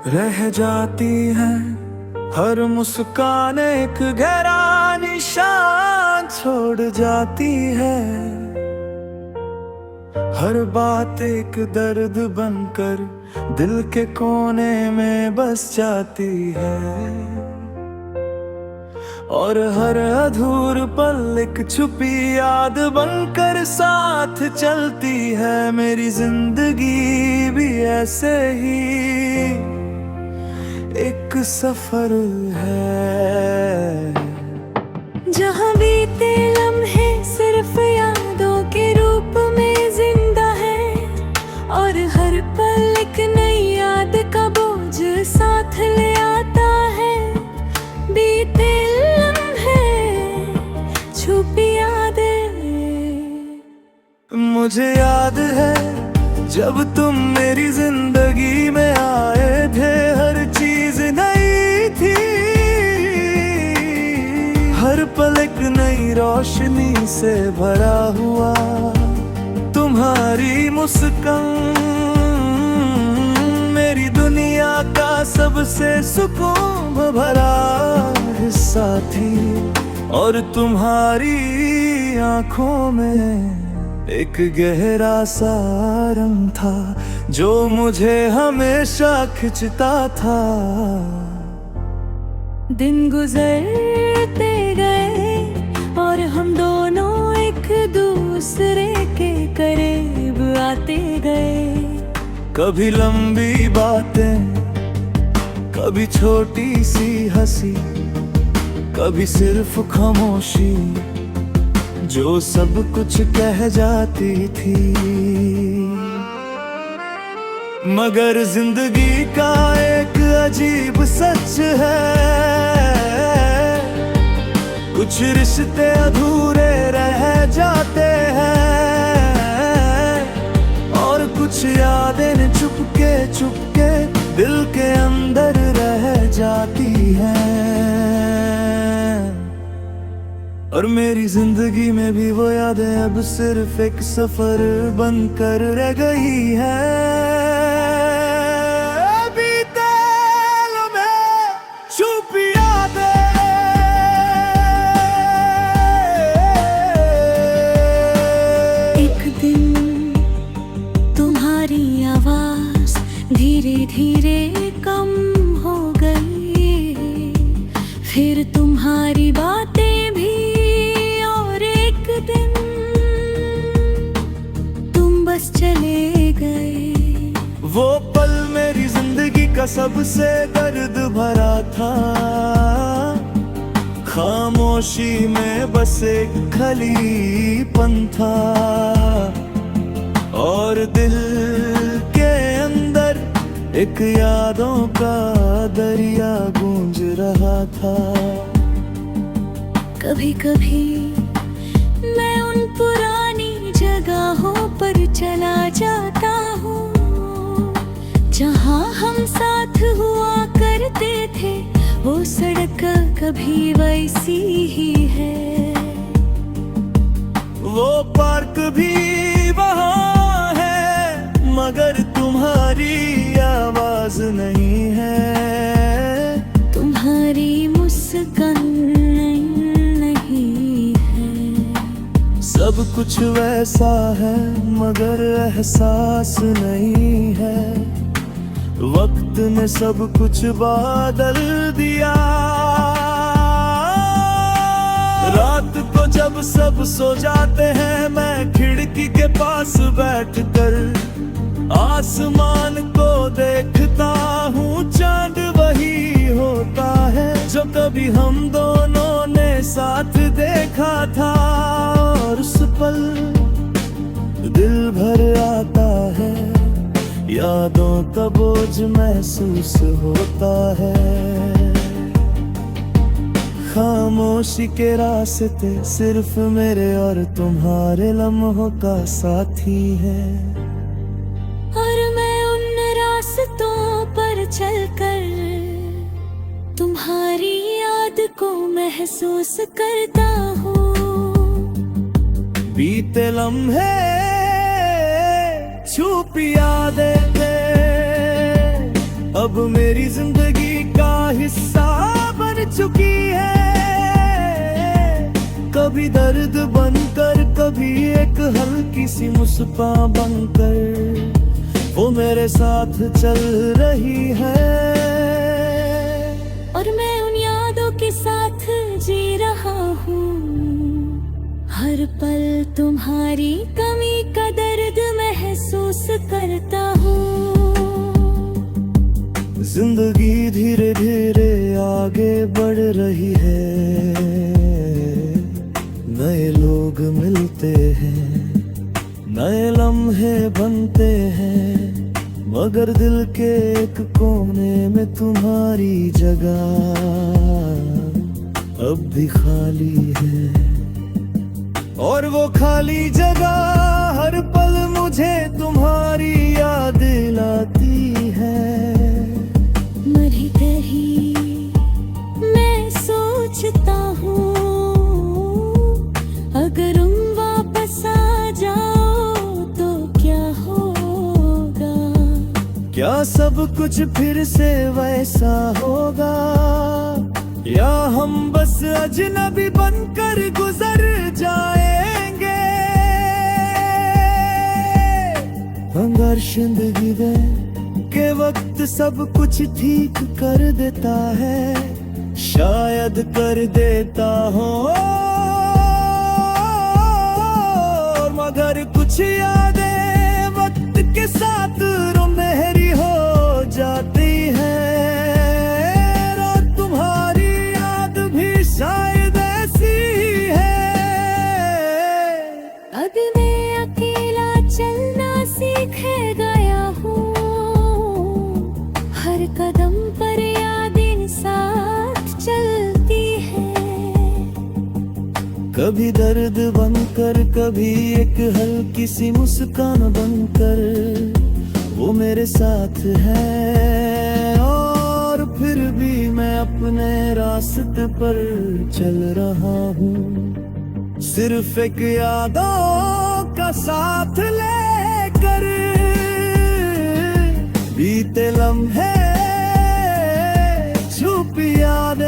रह जाती है हर मुस्कान एक गहरा निशान छोड़ जाती है। हर बात एक दर्द बनकर दिल के कोने में बस जाती है। और हर अधूर पल एक छुपी याद बनकर साथ चलती है। मेरी जिंदगी भी ऐसे ही एक सफर है, जहाँ बीते लम्हे सिर्फ यादों के रूप में जिंदा है। और हर पल एक नई याद का बोझ साथ ले आता है। बीते लम्हे छुपी यादें। मुझे याद है जब तुम मेरी जिंदगी में आए थे, हर चीज नई थी। हर पल एक नई रोशनी से भरा हुआ। तुम्हारी मुस्कान मेरी दुनिया का सबसे सुकून भरा हिस्सा थी। और तुम्हारी आंखों में एक गहरा सा रंग था जो मुझे हमेशा खिंचता था। दिन गुजरते गए और हम दोनों एक दूसरे के करीब आते गए। कभी लंबी बातें, कभी छोटी सी हंसी, कभी सिर्फ खामोशी जो सब कुछ कह जाती थी। मगर जिंदगी का एक अजीब सच है, कुछ रिश्ते अधूरे रह जाते हैं। और कुछ यादें चुपके चुपके दिल के अंदर रह जाती हैं। और मेरी जिंदगी में भी वो यादें अब सिर्फ एक सफर बनकर रह गई है। बीते लम्हे छुपी यादें। एक दिन तुम्हारी आवाज धीरे धीरे कम हो गई। फिर तुम्हारी बातें चले गए। वो पल मेरी जिंदगी का सबसे दर्द भरा था। खामोशी में बस एक खलीपन था। और दिल के अंदर एक यादों का दरिया गूंज रहा था। कभी कभी मैं उन पुरानी जगहों पर चला जाता हूँ जहाँ हम साथ हुआ करते थे। वो सड़क कभी वैसी ही है। वो पार्क भी वहाँ है मगर तुम्हारी आवाज नहीं है। तुम्हारी मुस्कान सब कुछ वैसा है मगर एहसास नहीं है। वक्त ने सब कुछ बदल दिया। रात को जब सब सो जाते हैं मैं खिड़की के पास बैठकर आसमान को देखता हूँ। चांद वही होता है जो कभी हम दोनों ने साथ देखा था। और उस पल दिल भर आता है, यादों का बोझ महसूस होता है। खामोशी के रास्ते सिर्फ मेरे और तुम्हारे लम्हों का साथी है। और मैं उन रास्तों पर चलकर तुम्हारी याद को महसूस करता हूँ। बीते लम्हे छुपी यादें थे अब मेरी जिंदगी का हिस्सा बन चुकी है। कभी दर्द बनकर, कभी एक हल्की सी मुस्कान बनकर वो मेरे साथ चल रही है। और मैं उन यादों के साथ जी रहा हूँ। हर पल तुम्हारी कमी का दर्द महसूस करता हूँ। जिंदगी धीरे धीरे आगे बढ़ रही है। नए लोग मिलते हैं, नए लम्हे बनते हैं, मगर दिल के एक कोने में तुम्हारी जगह अब भी खाली है। और वो खाली जगह हर पल मुझे तुम्हारी याद दिलाती है। मरी कहीं मैं सोचता हूँ, अगर तुम वापस आ जाओ तो क्या होगा। क्या सब कुछ फिर से वैसा होगा, या हम बस अजनबी बनकर गुजर जाएंगे। अगर जिंदगी दे के वक्त सब कुछ ठीक कर देता है, शायद कर देता हो, मगर कुछ यादें वक्त के साथ रुनहरी हो जाती है। और तुम्हारी याद भी शायद ऐसी ही है। अब मैं अकेला चलना सीख गया हूँ। हर कदम पर यादें साथ चलती है। कभी दर्द बनकर, कभी एक हल्की सी मुस्कान बनकर वो मेरे साथ है। और फिर भी मैं अपने रास्ते पर चल रहा हूँ, सिर्फ एक यादों का साथ लेकर। बीते लम्हे, छुपी यादें